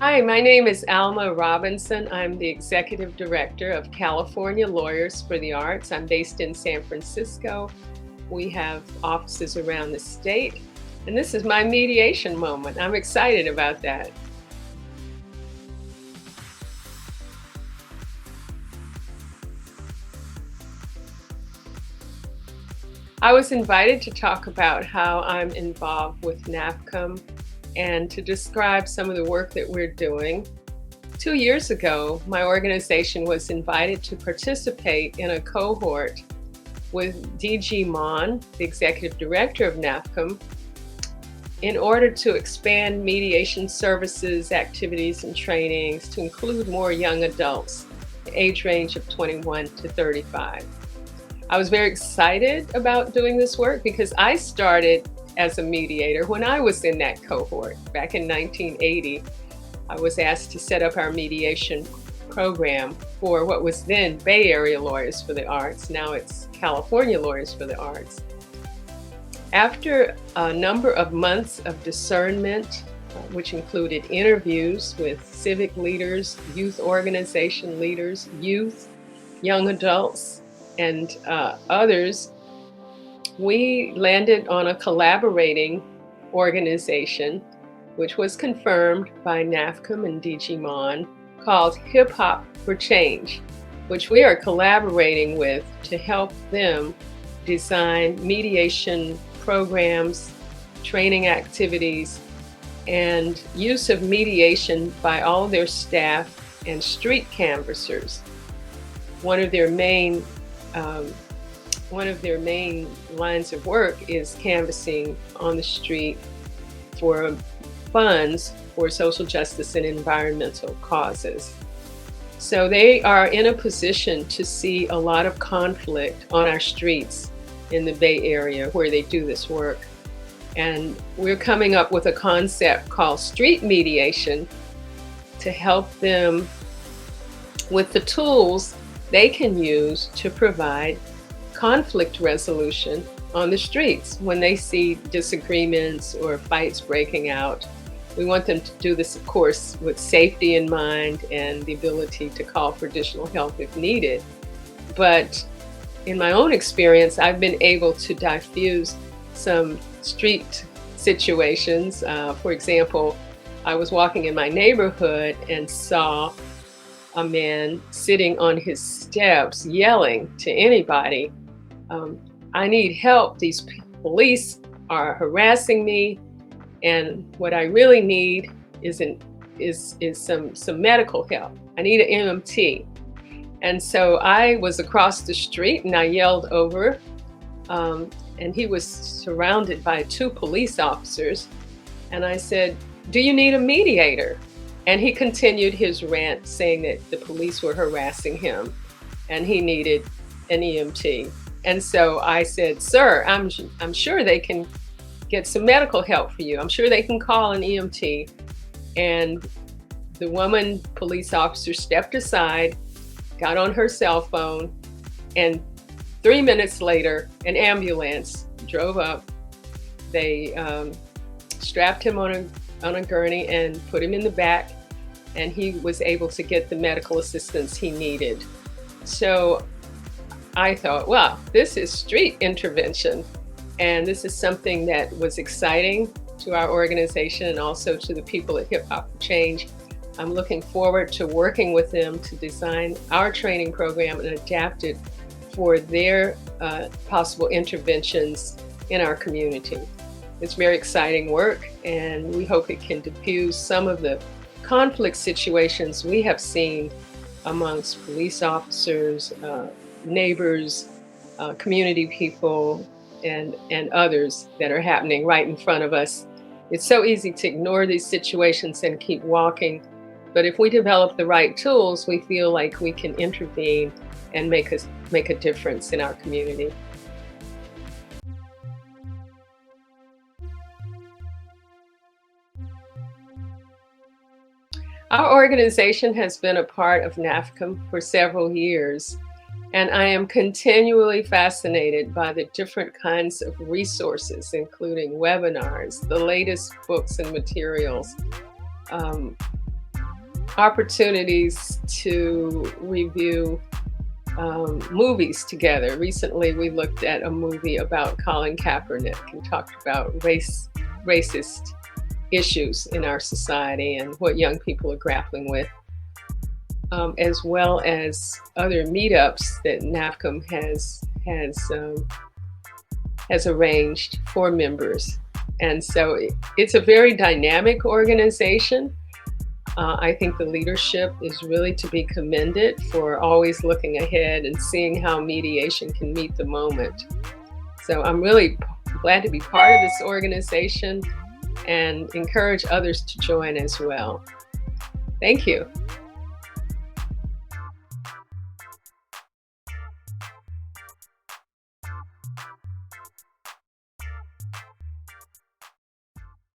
Hi, my name is Alma Robinson. I'm the Executive Director of California Lawyers for the Arts. I'm based in San Francisco. We have offices around the state, and this is my mediation moment. I'm excited about that. I was invited to talk about how I'm involved with NAFCM and to describe some of the work that we're doing. 2 years ago, my organization was invited to participate in a cohort with DG Mon, the executive director of NAFCM, in order to expand mediation services, activities, and trainings to include more young adults, the age range of 21 to 35. I was very excited about doing this work because I started as a mediator when I was in that cohort back in 1980. I was asked to set up our mediation program for what was then Bay Area Lawyers for the Arts. Now it's California Lawyers for the Arts. After a number of months of discernment, which included interviews with civic leaders, youth organization leaders, youth, young adults, and others, we landed on a collaborating organization, which was confirmed by NAFCM and DG Mon, called Hip Hop for Change, which we are collaborating with to help them design mediation programs, training activities, and use of mediation by all their staff and street canvassers. One of their main lines of work is canvassing on the street for funds for social justice and environmental causes. So they are in a position to see a lot of conflict on our streets in the Bay Area where they do this work. And we're coming up with a concept called street mediation to help them with the tools they can use to provide conflict resolution on the streets when they see disagreements or fights breaking out. We want them to do this, of course, with safety in mind and the ability to call for additional help if needed. But in my own experience, I've been able to diffuse some street situations. For example, I was walking in my neighborhood and saw a man sitting on his steps yelling to anybody, I need help, these police are harassing me, and what I really need is some medical help. I need an EMT. And so I was across the street and I yelled over, and he was surrounded by 2 police officers, and I said, "Do you need a mediator?" And he continued his rant saying that the police were harassing him and he needed an EMT. And so I said, "Sir, I'm sure they can get some medical help for you. I'm sure they can call an EMT." And the woman police officer stepped aside, got on her cell phone, and 3 minutes later, an ambulance drove up. They strapped him on a gurney and put him in the back, and he was able to get the medical assistance he needed. So I thought, well, this is street intervention, and this is something that was exciting to our organization and also to the people at Hip Hop for Change. I'm looking forward to working with them to design our training program and adapt it for their possible interventions in our community. It's very exciting work, and we hope it can diffuse some of the conflict situations we have seen amongst police officers, neighbors, community people, and others that are happening right in front of us. It's so easy to ignore these situations and keep walking, but if we develop the right tools, we feel like we can intervene and make a difference in our community. Our organization has been a part of NAFCM for several years, and I am continually fascinated by the different kinds of resources, including webinars, the latest books and materials, opportunities to review movies together. Recently, we looked at a movie about Colin Kaepernick and talked about racist issues in our society and what young people are grappling with, as well as other meetups that NAFCM has arranged for members. And so it's a very dynamic organization. I think the leadership is really to be commended for always looking ahead and seeing how mediation can meet the moment. So I'm really glad to be part of this organization and encourage others to join as well. Thank you.